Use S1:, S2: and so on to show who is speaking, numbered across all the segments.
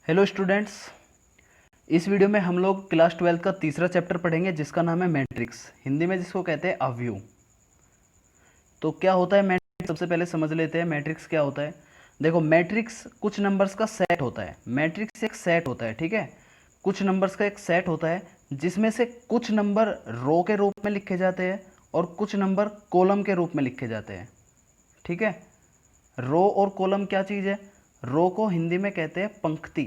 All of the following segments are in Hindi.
S1: Hello students. इस वीडियो में हम लोग क्लास 12 का तीसरा चैप्टर पढ़ेंगे जिसका नाम है मैट्रिक्स, हिंदी में जिसको कहते हैं अवयव। तो क्या होता है मैट्रिक्स, सबसे पहले समझ लेते हैं मैट्रिक्स क्या होता है। देखो, मैट्रिक्स कुछ नंबर्स का सेट होता है। मैट्रिक्स एक सेट होता है, ठीक है। कुछ नंबर्स का एक सेट होता है जिसमें से कुछ नंबर रो के रूप में लिखे जाते हैं और कुछ नंबर कॉलम के रूप में लिखे जाते हैं, ठीक है। रो और कॉलम क्या चीज़ है? रो को हिंदी में कहते हैं पंक्ति,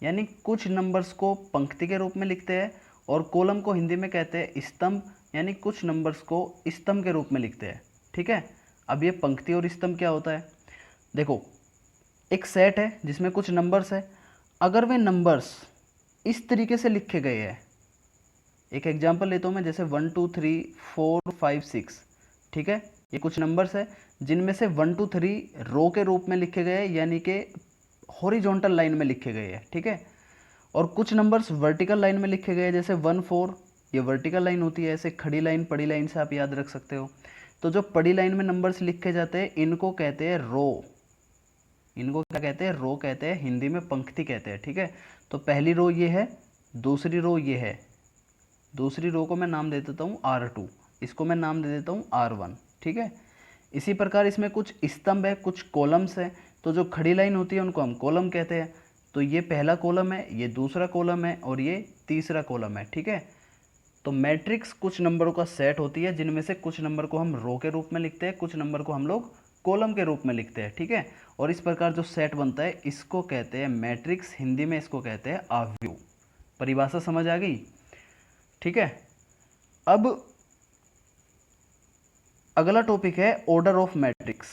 S1: यानी कुछ नंबर्स को पंक्ति के रूप में लिखते हैं, और कॉलम को हिंदी में कहते हैं स्तंभ, यानी कुछ नंबर्स को स्तंभ के रूप में लिखते हैं, ठीक है। अब ये पंक्ति और स्तंभ क्या होता है? देखो, एक सेट है जिसमें कुछ नंबर्स है। अगर वे नंबर्स इस तरीके से लिखे गए हैं, एक एग्जांपल लेता हूँ मैं, जैसे 1 2 3 4 5 6, ठीक है। ये कुछ नंबर्स है जिनमें से 1 2 3 रो के रूप में लिखे गए, यानी कि हॉरिजॉन्टल लाइन में लिखे गए हैं, ठीक है। और कुछ नंबर्स वर्टिकल लाइन में लिखे गए, जैसे 1 4, ये वर्टिकल लाइन होती है, ऐसे खड़ी लाइन पड़ी लाइन से आप याद रख सकते हो। तो जो पड़ी लाइन में नंबर्स लिखे जाते हैं इनको कहते हैं रो। इनको क्या कहते हैं? रो कहते हैं, हिंदी में पंक्ति कहते हैं, ठीक है। तो पहली रो ये है, दूसरी रो ये है। दूसरी रो को मैं नाम दे देता हूँ R2, इसको मैं नाम दे देता हूँ R1, ठीक है। इसी प्रकार इसमें कुछ स्तंभ है, कुछ कॉलम्स हैं। तो जो खड़ी लाइन होती है उनको हम कॉलम कहते हैं। तो ये पहला कॉलम है, ये दूसरा कॉलम है और ये तीसरा कॉलम है, ठीक है। तो मैट्रिक्स कुछ नंबरों का सेट होती है जिनमें से कुछ नंबर को हम रो के रूप में लिखते हैं, कुछ नंबर को हम लोग कॉलम के रूप में लिखते हैं, ठीक है। और इस प्रकार जो सेट बनता है इसको कहते हैं मैट्रिक्स, हिंदी में इसको कहते हैं अवयव। परिभाषा समझ आ गई? ठीक है। अब अगला टॉपिक है order of matrix.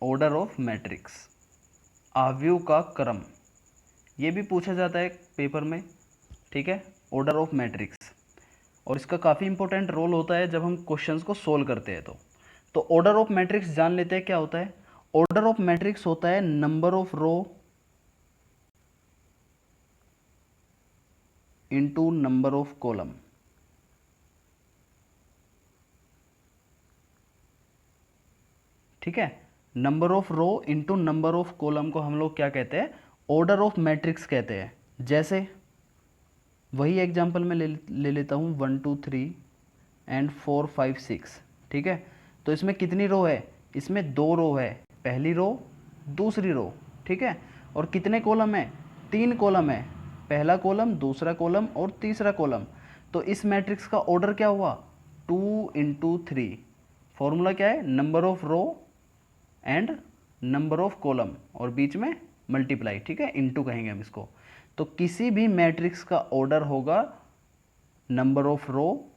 S1: Order of matrix, अवयव का क्रम, ये भी पूछा जाता है पेपर में, ठीक है। ऑर्डर ऑफ मैट्रिक्स, और इसका काफ़ी इंपॉर्टेंट रोल होता है जब हम क्वेश्चंस को सोल्व करते हैं। तो ऑर्डर ऑफ मैट्रिक्स जान लेते हैं क्या होता है। ऑर्डर ऑफ मैट्रिक्स होता है number of row into number of column, ठीक है। Number of row into number of column को हम लोग क्या कहते हैं? ऑर्डर ऑफ मैट्रिक्स कहते हैं। जैसे वही एग्जांपल में ले लेता हूँ 1 2 3 एंड 4 5 6, ठीक है। तो इसमें कितनी रो है? इसमें 2 रो है, पहली रो दूसरी रो, ठीक है। और कितने कॉलम है? 3 कॉलम है, पहला कॉलम, दूसरा कॉलम और तीसरा कॉलम। तो इस मैट्रिक्स का ऑर्डर क्या हुआ? 2 इंटू 3। फॉर्मूला क्या है? Number of row and number of column, और बीच में मल्टीप्लाई, ठीक है, इनटू कहेंगे हम इसको। तो किसी भी मैट्रिक्स का ऑर्डर होगा नंबर ऑफ रो,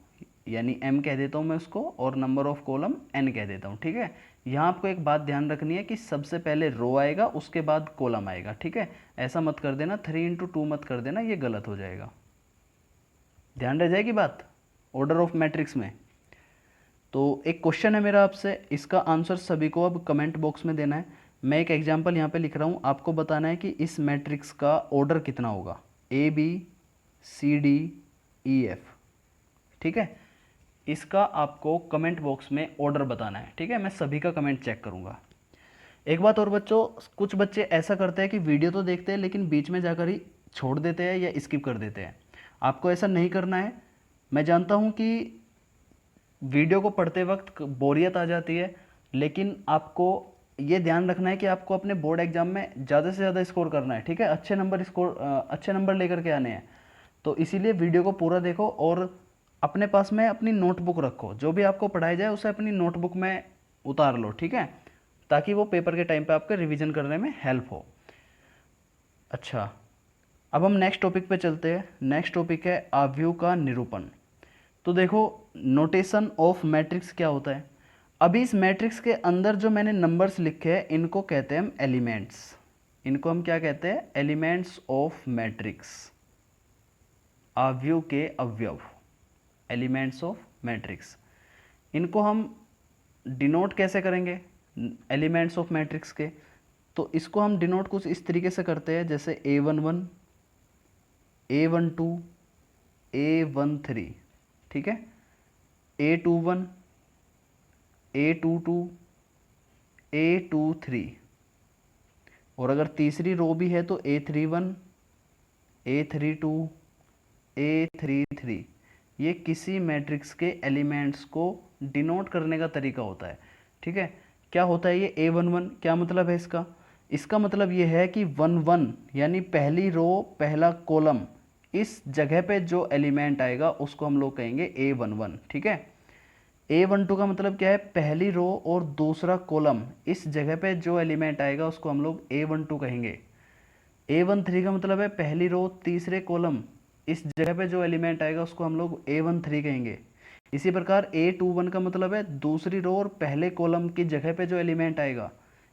S1: यानी m कह देता हूँ मैं उसको, और नंबर ऑफ कॉलम n कह देता हूँ, ठीक है। यहाँ आपको एक बात ध्यान रखनी है कि सबसे पहले रो आएगा उसके बाद कॉलम आएगा, ठीक है। ऐसा मत कर देना 3 इंटू 2 मत कर देना, ये गलत हो जाएगा। ध्यान रह जाएगी बात ऑर्डर ऑफ मैट्रिक्स में। तो एक क्वेश्चन है मेरा आपसे, इसका आंसर सभी को अब कमेंट बॉक्स में देना है। मैं एक एग्जांपल यहाँ पे लिख रहा हूँ, आपको बताना है कि इस मैट्रिक्स का ऑर्डर कितना होगा, ABCDEF, ठीक है। इसका आपको कमेंट बॉक्स में ऑर्डर बताना है, ठीक है। मैं सभी का कमेंट चेक करूँगा। एक बात और बच्चों, कुछ बच्चे ऐसा करते हैं कि वीडियो तो देखते हैं लेकिन बीच में जाकर ही छोड़ देते हैं या स्किप कर देते हैं। आपको ऐसा नहीं करना है। मैं जानता हूँ कि वीडियो को पढ़ते वक्त बोरियत आ जाती है, लेकिन आपको ये ध्यान रखना है कि आपको अपने बोर्ड एग्जाम में ज़्यादा से ज़्यादा स्कोर करना है, ठीक है। अच्छे नंबर लेकर के आने हैं। तो इसीलिए वीडियो को पूरा देखो और अपने पास में अपनी नोटबुक रखो, जो भी आपको पढ़ाया जाए उसे अपनी नोटबुक में उतार लो, ठीक है, ताकि वो पेपर के टाइम पे आपके रिवीजन करने में हेल्प हो। अच्छा, अब हम नेक्स्ट टॉपिक पे चलते हैं। नेक्स्ट टॉपिक है अवयव का निरूपण। तो देखो, नोटेशन ऑफ मैट्रिक्स क्या होता है। अभी इस मैट्रिक्स के अंदर जो मैंने नंबर्स लिखे हैं इनको कहते हैं हम एलिमेंट्स। इनको हम क्या कहते हैं? एलिमेंट्स ऑफ मैट्रिक्स, अवयव के अवयव, एलिमेंट्स ऑफ मैट्रिक्स। इनको हम डिनोट कैसे करेंगे एलिमेंट्स ऑफ मैट्रिक्स के? तो इसको हम डिनोट कुछ इस तरीके से करते हैं, जैसे A11, A12, A13, ठीक है, A21, A22, A23, और अगर तीसरी रो भी है तो A31, A32, A33, ये किसी मैट्रिक्स के एलिमेंट्स को डिनोट करने का तरीका होता है। ठीक है, क्या होता है ये A11, क्या मतलब है इसका? इसका मतलब ये है कि 11 यानी पहली रो पहला कॉलम, इस जगह पे जो एलिमेंट आएगा उसको हम लोग कहेंगे A11। ठीक है, A12 का मतलब क्या है? पहली रो और दूसरा कॉलम, इस जगह पे जो एलिमेंट आएगा उसको हम लोग A12 कहेंगे। A13 का मतलब है पहली रो तीसरे कॉलम, इस जगह पे जो एलिमेंट आएगा उसको हम लोग A13 कहेंगे। इसी प्रकार A21 का मतलब है दूसरी रो और पहले कॉलम की जगह पे जो एलिमेंट आएगा।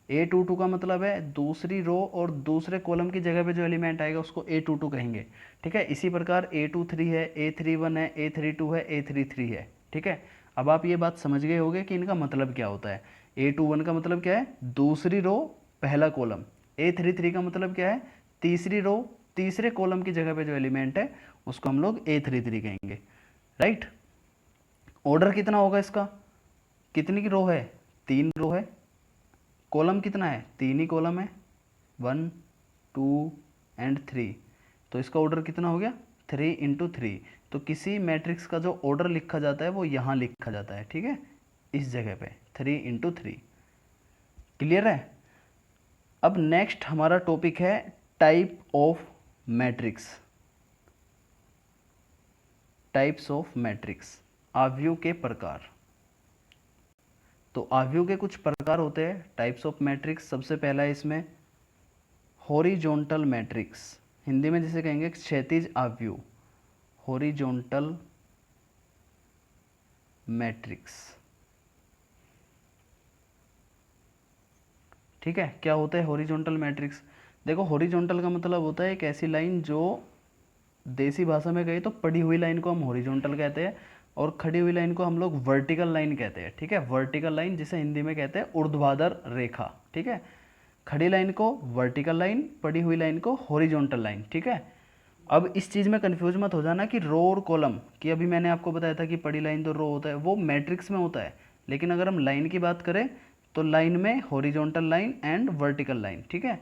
S1: A22 का मतलब है दूसरी रो और दूसरे कॉलम की जगह पे जो एलिमेंट आएगा उसको A22 कहेंगे। ठीक है, इसी प्रकार A23 है, A31 है, A32 है, A33 है। ठीक है, अब आप ये बात समझ गए होंगे कि इनका मतलब क्या होता है। A21 का मतलब क्या है? दूसरी रो पहला कॉलम। A33 का मतलब क्या है? तीसरी रो तीसरे कॉलम की जगह पे जो एलिमेंट है उसको हम लोग A33 कहेंगे। राइट, ऑर्डर कितना होगा इसका? कितनी की रो है? 3 रो है। कॉलम कितना है? 3 ही कॉलम है, 1, 2 एंड 3। तो इसका ऑर्डर कितना हो गया? 3 × 3। तो किसी मैट्रिक्स का जो ऑर्डर लिखा जाता है वो यहाँ लिखा जाता है। ठीक है, इस जगह पे 3 × 3। क्लियर है? अब नेक्स्ट हमारा टॉपिक है type of matrix. Types of matrix, आव्यूह के प्रकार। तो आव्यूह के कुछ प्रकार होते हैं, टाइप्स ऑफ मैट्रिक्स। सबसे पहला है इसमें हॉरिजॉन्टल मैट्रिक्स, हिंदी में जिसे कहेंगे क्षैतिज आव्यूह, हॉरिजॉन्टल मैट्रिक्स। ठीक है, क्या होता है हॉरिजॉन्टल मैट्रिक्स? देखो, हॉरिजॉन्टल का मतलब होता है एक ऐसी लाइन जो देसी भाषा में कही तो पड़ी हुई लाइन को हम हॉरिजॉन्टल कहते हैं, और खड़ी हुई लाइन को हम लोग वर्टिकल लाइन कहते हैं। ठीक है, वर्टिकल लाइन जिसे हिंदी में कहते हैं ऊर्ध्वाधर रेखा। ठीक है, खड़ी लाइन को वर्टिकल लाइन, पड़ी हुई लाइन को हॉरिजॉन्टल लाइन। ठीक है, अब इस चीज़ में कंफ्यूज मत हो जाना कि रो और कॉलम कि अभी मैंने आपको बताया था कि पड़ी लाइन तो रो होता है, वो मैट्रिक्स में होता है। लेकिन अगर हम लाइन की बात करें तो लाइन में horizontal line and vertical line. ठीक है,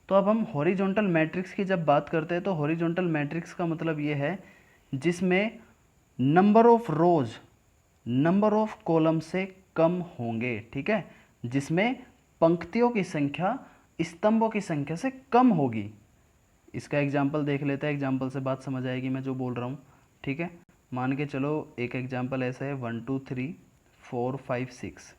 S1: तो अब हम हॉरिजॉन्टल मैट्रिक्स की जब बात करते हैं तो हॉरिजॉन्टल मैट्रिक्स का मतलब ये है जिसमें number of rose number of column से कम होंगे। ठीक है, जिसमें पंक्तियों की संख्या स्तंभों की संख्या से कम होगी। इसका एग्जाम्पल देख लेते हैं, एग्जाम्पल से बात समझ आएगी मैं जो बोल रहा हूँ। ठीक है, मान के चलो एक एग्जाम्पल ऐसा है 1 2 3 4 5 6।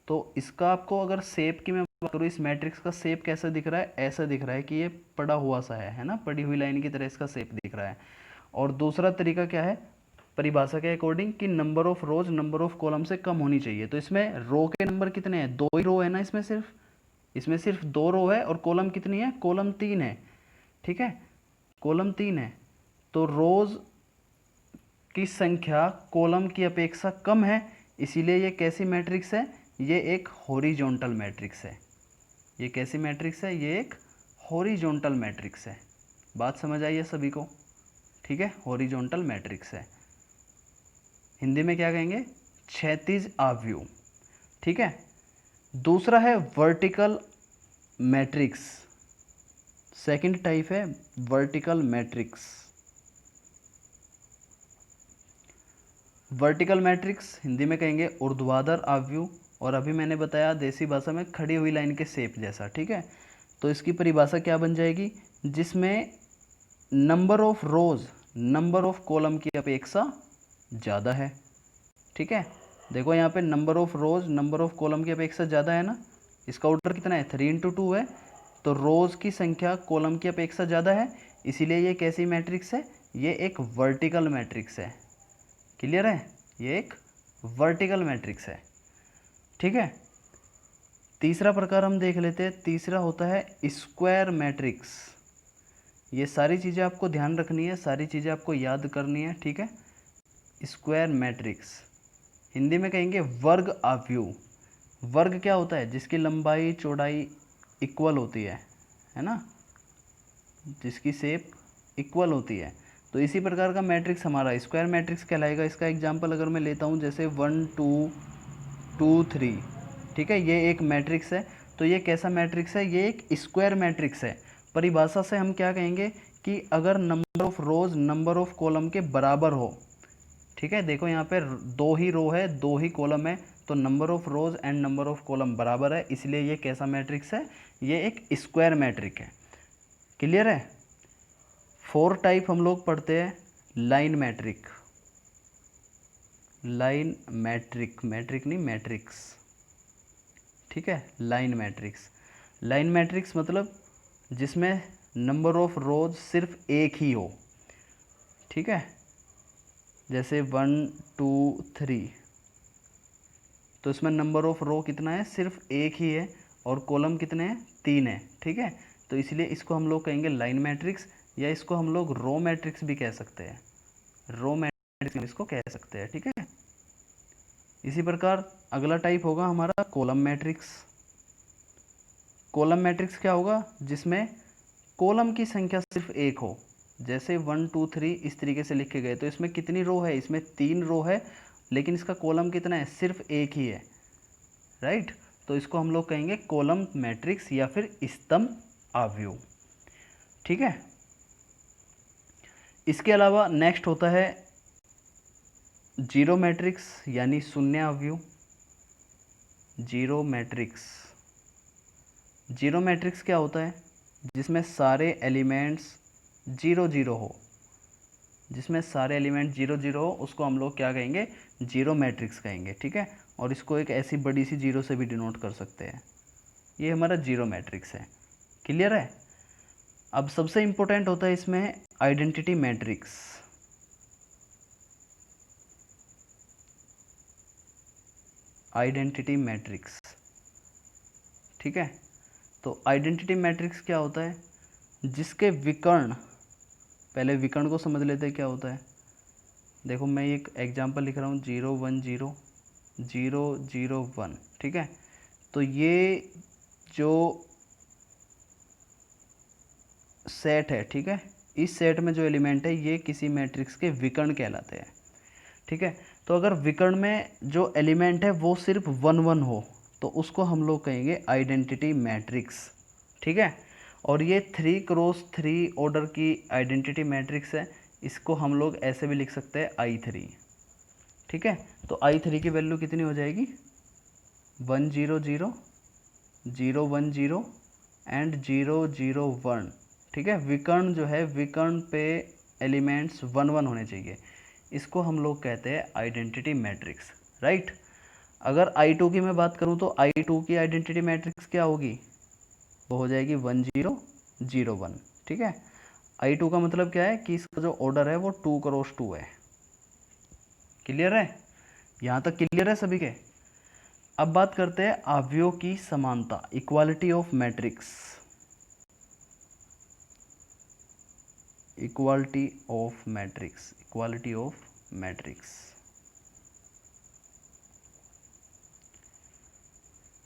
S1: तो इसका आपको अगर शेप की मैं बात करूँ, इस मैट्रिक्स का शेप कैसा दिख रहा है? ऐसा दिख रहा है कि ये पड़ा हुआ सा है ना, पड़ी हुई लाइन की तरह इसका शेप दिख रहा है। और दूसरा तरीका क्या है? परिभाषा के अकॉर्डिंग कि number of rose number of column से कम होनी चाहिए। तो इसमें रो के नंबर कितने हैं? 2 ही रो है ना, इसमें सिर्फ 2 रो है। और कॉलम कितनी है? कॉलम 3 है। ठीक है, कॉलम 3 है, तो रोज की संख्या कॉलम की अपेक्षा कम है, इसीलिए ये कैसी मैट्रिक्स है? ये एक हॉरिजॉन्टल मैट्रिक्स है। ये कैसी मैट्रिक्स है? ये एक हॉरिजॉन्टल मैट्रिक्स है। बात समझ आई है सभी को? ठीक है, हॉरिजॉन्टल मैट्रिक्स है, हिंदी में क्या कहेंगे? क्षैतिज आव्यूह। ठीक है, दूसरा है वर्टिकल मैट्रिक्स। सेकंड टाइप है vertical matrix. Vertical matrix Hindi में कहेंगे ऊर्ध्वाधर आव्यूह, और अभी मैंने बताया देसी भाषा में खड़ी हुई लाइन के शेप जैसा। ठीक है, तो इसकी परिभाषा क्या बन जाएगी? जिसमें number of rose number of column की अपेक्षा ज़्यादा है। ठीक है, देखो यहाँ पे number of rose number of column की अपेक्षा ज़्यादा है ना। इसका ऑर्डर कितना है? 3 × 2 है। तो रोज की संख्या कॉलम की अपेक्षा ज़्यादा है, इसीलिए ये कैसी मैट्रिक्स है? ये एक वर्टिकल मैट्रिक्स है। क्लियर है? ये एक वर्टिकल मैट्रिक्स है। ठीक है, तीसरा प्रकार हम देख लेते हैं। तीसरा होता है स्क्वायर मैट्रिक्स। ये सारी चीज़ें आपको ध्यान रखनी है, सारी चीज़ें आपको याद करनी है। ठीक है, स्क्वायर मैट्रिक्स हिंदी में कहेंगे वर्ग आव्यूह। वर्ग क्या होता है? जिसकी लंबाई चौड़ाई इक्वल होती है ना, जिसकी शेप इक्वल होती है। तो इसी प्रकार का मैट्रिक्स हमारा स्क्वायर मैट्रिक्स कहलाएगा। इसका एग्जांपल अगर मैं लेता हूँ जैसे 1 2 2 3। ठीक है, ये एक मैट्रिक्स है। तो ये कैसा मैट्रिक्स है, ये एक स्क्वायर मैट्रिक्स है। परिभाषा से हम क्या कहेंगे कि अगर number of rose number of column के बराबर हो, ठीक है। देखो यहाँ पे दो ही रो है, दो ही कॉलम है, तो number of rose and number of column बराबर है, इसलिए ये कैसा मैट्रिक्स है, ये एक स्क्वायर मैट्रिक है। क्लियर है। 4 टाइप हम लोग पढ़ते हैं। Line matric, line matric, matric नहीं मैट्रिक्स, ठीक है। लाइन मैट्रिक्स, लाइन मैट्रिक्स मतलब जिसमें नंबर ऑफ रोज सिर्फ एक ही हो, ठीक है। जैसे 1 2 3, तो इसमें नंबर ऑफ रो कितना है, सिर्फ एक ही है, और कॉलम कितने हैं, 3 है, ठीक है। तो इसलिए इसको हम लोग कहेंगे लाइन मैट्रिक्स, या इसको हम लोग रो मैट्रिक्स भी कह सकते हैं, रो मैट्रिक्स इसको कह सकते हैं, ठीक है। इसी प्रकार अगला टाइप होगा हमारा कॉलम मैट्रिक्स। कॉलम मैट्रिक्स क्या होगा, जिसमें कॉलम की संख्या सिर्फ एक हो, जैसे 1 2 3 इस तरीके से लिखे गए, तो इसमें कितनी रो है, इसमें 3 रो है, लेकिन इसका कॉलम कितना है, सिर्फ एक ही है, राइट। तो इसको हम लोग कहेंगे कॉलम मैट्रिक्स या फिर स्तंभ आव्यूह, ठीक है। इसके अलावा नेक्स्ट होता है जीरो मैट्रिक्स यानी शून्य आव्यूह। जीरो मैट्रिक्स, जीरो मैट्रिक्स क्या होता है, जिसमें सारे एलिमेंट्स 0 0 हो, जिसमें सारे एलिमेंट 0 0 हो, उसको हम लोग क्या कहेंगे, जीरो मैट्रिक्स कहेंगे, ठीक है। और इसको एक ऐसी बड़ी सी जीरो से भी डिनोट कर सकते हैं। ये हमारा जीरो मैट्रिक्स है। क्लियर है। अब सबसे इम्पोर्टेंट होता है इसमें आइडेंटिटी मैट्रिक्स। आइडेंटिटी मैट्रिक्स, ठीक है। तो आइडेंटिटी मैट्रिक्स क्या होता है, जिसके विकर्ण, पहले विकर्ण को समझ लेते हैं क्या होता है। देखो मैं एक एग्जांपल लिख रहा हूँ 0 1 0 0 0 1, ठीक है। तो ये जो सेट है, ठीक है, इस सेट में जो एलिमेंट है ये किसी मैट्रिक्स के विकर्ण कहलाते हैं, ठीक है। तो अगर विकर्ण में जो एलिमेंट है वो सिर्फ 1 1 हो, तो उसको हम लोग कहेंगे आइडेंटिटी मैट्रिक्स, ठीक है। और ये 3 क्रॉस 3 ऑर्डर की आइडेंटिटी मैट्रिक्स है, इसको हम लोग ऐसे भी लिख सकते हैं I3, ठीक है। तो I3 की वैल्यू कितनी हो जाएगी, 1 0 0 0 1 0 एंड 0 0 1, ठीक है। विकर्ण जो है, विकर्ण पे एलिमेंट्स 1 1 होने चाहिए, इसको हम लोग कहते हैं आइडेंटिटी मैट्रिक्स, राइट। अगर I2 की मैं बात करूं तो I2 की आइडेंटिटी मैट्रिक्स क्या होगी, वो हो जाएगी 1 0 0 1, ठीक है। I2 का मतलब क्या है कि इसका जो ऑर्डर है वो 2 क्रॉस 2 है। क्लियर है, यहाँ तक क्लियर है सभी के। अब बात करते हैं आव्यूह की समानता, equality of matrix. Equality of matrix, equality of matrix.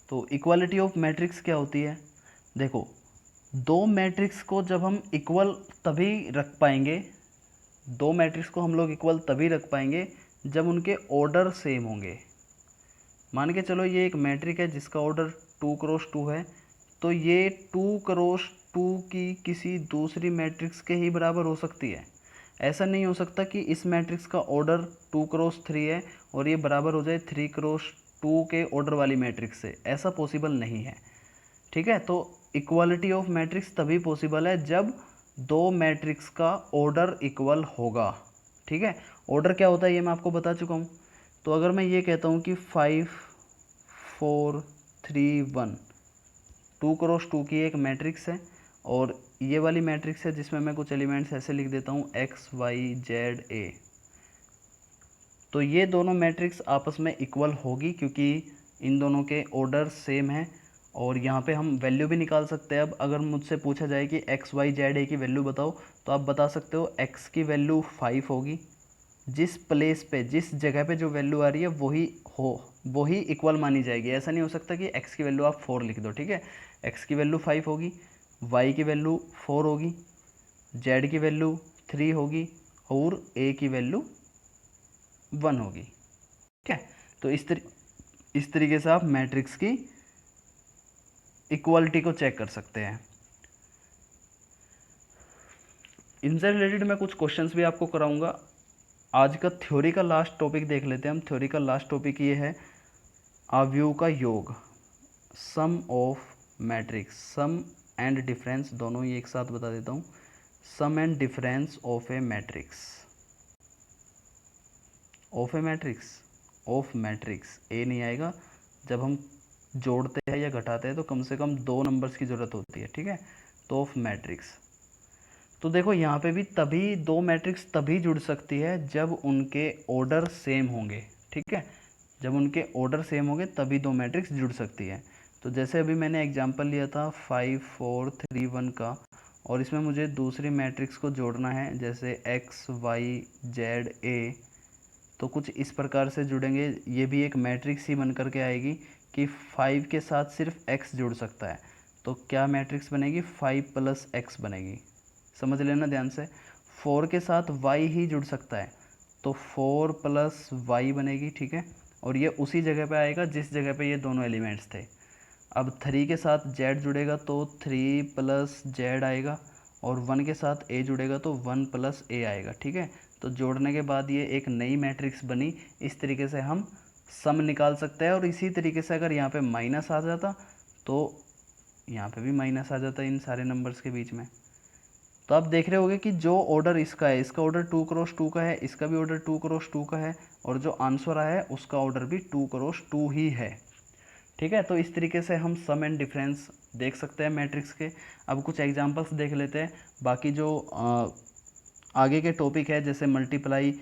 S1: तो इक्वालिटी ऑफ मैट्रिक्स क्या होती है, देखो दो मैट्रिक्स को जब हम इक्वल तभी रख पाएंगे, दो मैट्रिक्स को हम लोग इक्वल तभी रख पाएंगे जब उनके ऑर्डर सेम होंगे। मान के चलो ये एक मैट्रिक है जिसका ऑर्डर 2 क्रॉस 2 है, तो ये 2 क्रॉस 2 की किसी दूसरी मैट्रिक्स के ही बराबर हो सकती है। ऐसा नहीं हो सकता कि इस मैट्रिक्स का ऑर्डर 2 क्रॉस 3 है और ये बराबर हो जाए 3 क्रॉस 2 के ऑर्डर वाली मैट्रिक्स से, ऐसा पॉसिबल नहीं है, ठीक है। तो इक्वालिटी ऑफ मैट्रिक्स तभी पॉसिबल है जब दो मैट्रिक्स का ऑर्डर इक्वल होगा, ठीक है। ऑर्डर क्या होता है ये मैं आपको बता चुका हूँ। तो अगर मैं ये कहता हूँ कि 5 4 3 1, 2 क्रॉस 2 की एक मैट्रिक्स है, और ये वाली मैट्रिक्स है जिसमें मैं कुछ एलिमेंट्स ऐसे लिख देता हूँ x y z a, तो ये दोनों मैट्रिक्स आपस में इक्वल होगी क्योंकि इन दोनों के ऑर्डर सेम है। और यहाँ पे हम वैल्यू भी निकाल सकते हैं। अब अगर मुझसे पूछा जाए कि x y z a की वैल्यू बताओ, तो आप बता सकते हो x की वैल्यू 5 होगी, जिस प्लेस पे, जिस जगह पे जो वैल्यू आ रही है वही इक्वल मानी जाएगी। ऐसा नहीं हो सकता कि x की वैल्यू आप 4 लिख दो, ठीक है। x की वैल्यू 5 होगी, y की वैल्यू 4 होगी, z की वैल्यू 3 होगी और a की वैल्यू 1 होगी, ठीक है। तो इस तरीके से आप मैट्रिक्स की इक्वालिटी को चेक कर सकते हैं। इनसे रिलेटेड मैं कुछ क्वेश्चंस भी आपको कराऊंगा। आज का थ्योरी का लास्ट टॉपिक देख लेते हैं हम। थ्योरी का लास्ट टॉपिक ये है अवयव का योग, sum of matrix. Sum and difference दोनों ही एक साथ बता देता हूँ। Sum and difference of a matrix, of a matrix, of matrix a नहीं आएगा। जब हम जोड़ते हैं या घटाते हैं तो कम से कम 2 नंबर्स की ज़रूरत होती है, ठीक है। तो ऑफ मैट्रिक्स, तो देखो यहाँ पे भी तभी 2 मैट्रिक्स तभी जुड़ सकती है जब उनके ऑर्डर सेम होंगे, ठीक है। जब उनके ऑर्डर सेम होंगे तभी 2 मैट्रिक्स जुड़ सकती है। तो जैसे अभी मैंने एग्जांपल लिया था 5 4 3 1 का, और इसमें मुझे दूसरी मैट्रिक्स को जोड़ना है जैसे x y z a, तो कुछ इस प्रकार से जुड़ेंगे। ये भी एक मैट्रिक्स ही बन करके आएगी कि 5 के साथ सिर्फ x जुड़ सकता है। तो क्या मैट्रिक्स बनेगी? 5 + x बनेगी। समझ लेना ध्यान से। 4 के साथ y ही जुड़ सकता है तो 4 + y बनेगी, ठीक है। और ये उसी जगह पे आएगा जिस जगह पे ये दोनों एलिमेंट्स थे। अब 3 के साथ z जुड़ेगा तो 3 + z आएगा, और 1 के साथ a जुड़ेगा तो 1 + a आएगा, ठीक है। तो जोड़ने के बाद ये एक नई मैट्रिक्स बनी। इस तरीके से हम सम निकाल सकते हैं। और इसी तरीके से अगर यहाँ पे माइनस आ जाता तो यहाँ पे भी माइनस आ जाता इन सारे नंबर्स के बीच में। तो आप देख रहे होगे कि जो ऑर्डर इसका है, इसका ऑर्डर 2 × 2 का है, इसका भी ऑर्डर 2 × 2 का है, और जो आंसर आया है उसका ऑर्डर भी 2 × 2 ही है, ठीक है। तो इस तरीके से हम सम एंड डिफरेंस देख सकते हैं मैट्रिक्स के। अब कुछ एग्जांपल्स देख लेते हैं। बाकी जो आगे के टॉपिक है जैसे मल्टीप्लाई,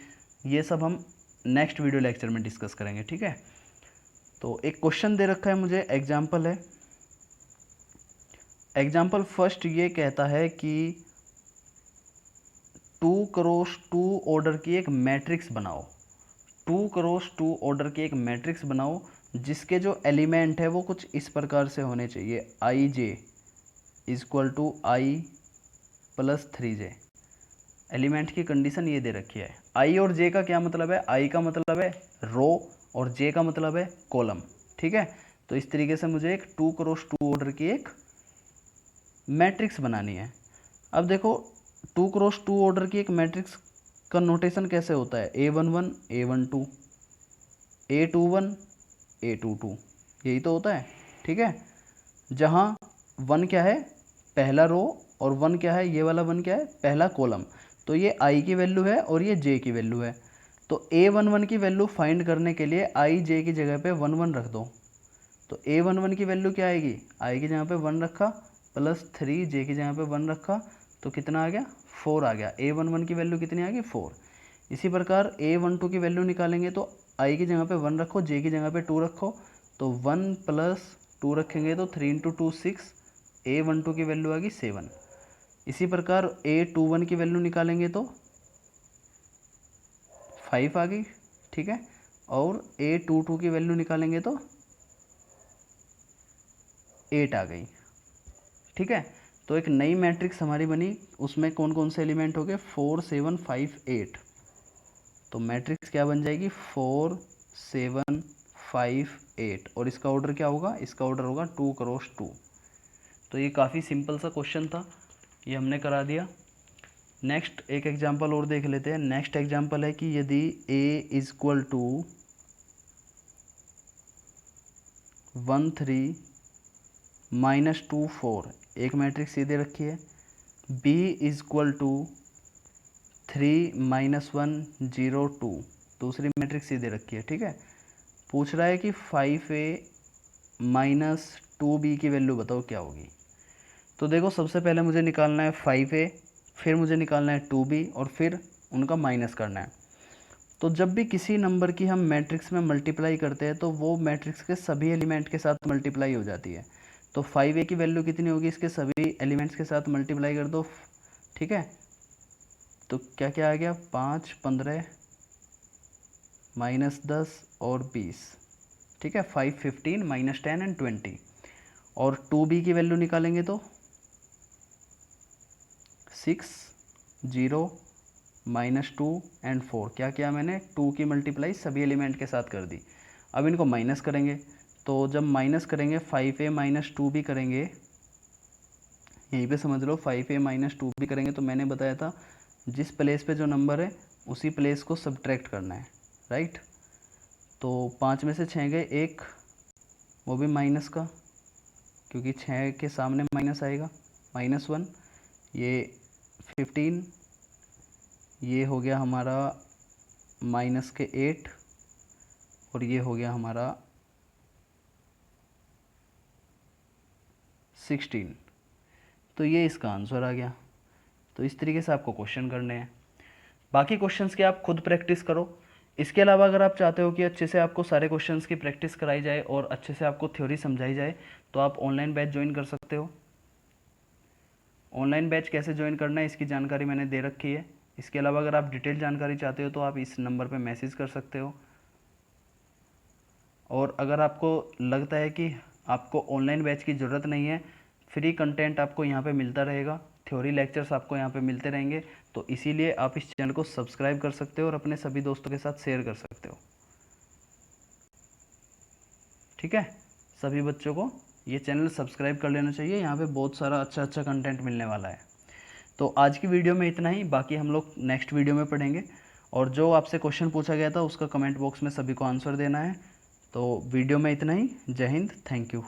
S1: ये सब हम नेक्स्ट वीडियो लेक्चर में डिस्कस करेंगे, ठीक है। तो एक क्वेश्चन दे रखा है मुझे, एग्जाम्पल है। एग्जाम्पल फर्स्ट ये कहता है कि 2 × 2 ऑर्डर की एक मैट्रिक्स बनाओ। 2 × 2 ऑर्डर की एक मैट्रिक्स बनाओ जिसके जो एलिमेंट है वो कुछ इस प्रकार से होने चाहिए। IJ = I + 3J। एलिमेंट की कंडीशन ये दे रखी है। I और J का क्या मतलब है? I का मतलब है रो और J का मतलब है कॉलम, ठीक है। तो इस तरीके से मुझे एक 2 × 2 ऑर्डर की एक मैट्रिक्स बनानी है। अब देखो 2 × 2 ऑर्डर की एक मैट्रिक्स का नोटेशन कैसे होता है? A11 A12 A21 A22, यही तो होता है, ठीक है। जहाँ 1 क्या है? पहला रो, और 1 क्या है? ये वाला 1 क्या है? पहला कॉलम। तो ये I की वैल्यू है और ये J की वैल्यू है। तो A11 की वैल्यू फाइंड करने के लिए I J की जगह पे 1 1 रख दो। तो A11 की वैल्यू क्या आएगी? I की जगह पे 1 रखा प्लस 3 J की जगह पे 1 रखा, तो कितना आ गया? 4 आ गया। A11 की वैल्यू कितनी आ गई? 4। इसी प्रकार A12 की वैल्यू निकालेंगे तो I की जगह पे 1 रखो, J की जगह पे 2 रखो, तो 1 + 2 रखेंगे तो 3 × 2 6। A12 की वैल्यू आ गई 7। इसी प्रकार A21 की वैल्यू निकालेंगे तो 5 आ गई, ठीक है। और A22 की वैल्यू निकालेंगे तो 8 आ गई, ठीक है। तो एक नई मैट्रिक्स हमारी बनी, उसमें कौन कौन से एलिमेंट हो गए? 4 7 5 8। तो मैट्रिक्स क्या बन जाएगी? 4 7 5 8। और इसका ऑर्डर क्या होगा? इसका ऑर्डर होगा 2 × 2। तो ये काफ़ी सिंपल सा क्वेश्चन था, ये हमने करा दिया। नेक्स्ट एक एग्जांपल और देख लेते हैं। नेक्स्ट एग्जांपल है कि यदि A = 1 3 -2 4, एक मैट्रिक्स ये दे रखी है। B = 3 -1 0 2, दूसरी मैट्रिक्स ये दे रखी है, ठीक है। पूछ रहा है कि 5A - 2B की वैल्यू बताओ क्या होगी। तो देखो सबसे पहले मुझे निकालना है 5A, फिर मुझे निकालना है 2B, और फिर उनका माइनस करना है। तो जब भी किसी नंबर की हम मैट्रिक्स में मल्टीप्लाई करते हैं तो वो मैट्रिक्स के सभी एलिमेंट के साथ मल्टीप्लाई हो जाती है। तो 5A की वैल्यू कितनी होगी? इसके सभी एलिमेंट्स के साथ मल्टीप्लाई कर दो, ठीक है। तो क्या क्या आ गया? 5 15 -10 और 20, ठीक है। 5 15 -10 एंड 20। और 2B की वैल्यू निकालेंगे तो 6 0 -2 एंड 4। क्या किया मैंने? 2 की मल्टीप्लाई सभी एलिमेंट के साथ कर दी। अब इनको माइनस करेंगे तो जब माइनस करेंगे 5a माइनस 2 भी करेंगे, यहीं पे समझ लो 5a माइनस 2 भी करेंगे, तो मैंने बताया था जिस प्लेस पे जो नंबर है उसी प्लेस को सब्ट्रैक्ट करना है, राइट। तो 5 में से 6 गए, एक वो भी माइनस का, क्योंकि 6 के सामने माइनस आएगा, -1, ये 15, ये हो गया हमारा माइनस के 8, और ये हो गया हमारा 16। तो ये इसका आंसर आ गया। तो इस तरीके से आपको क्वेश्चन करने हैं। बाकी क्वेश्चंस की आप खुद प्रैक्टिस करो। इसके अलावा अगर आप चाहते हो कि अच्छे से आपको सारे क्वेश्चंस की प्रैक्टिस कराई जाए और अच्छे से आपको थ्योरी समझाई जाए, तो आप ऑनलाइन बैच ज्वाइन कर सकते हो। ऑनलाइन बैच कैसे ज्वाइन करना है इसकी जानकारी मैंने दे रखी है। इसके अलावा अगर आप डिटेल जानकारी चाहते हो तो आप इस नंबर पर मैसेज कर सकते हो। और अगर आपको लगता है कि आपको ऑनलाइन बैच की ज़रूरत नहीं है, फ्री कंटेंट आपको यहाँ पे मिलता रहेगा, थ्योरी लेक्चर्स आपको यहाँ पे मिलते रहेंगे, तो इसीलिए आप इस चैनल को सब्सक्राइब कर सकते हो और अपने सभी दोस्तों के साथ शेयर कर सकते हो। ठीक है, सभी बच्चों को ये चैनल सब्सक्राइब कर लेना चाहिए, यहाँ पे बहुत सारा अच्छा अच्छा कंटेंट मिलने वाला है। तो आज की वीडियो में इतना ही, बाकी हम लोग नेक्स्ट वीडियो में पढ़ेंगे। और जो आपसे क्वेश्चन पूछा गया था उसका कमेंट बॉक्स में सभी को आंसर देना है। तो वीडियो में इतना ही। जय हिंद, थैंक यू।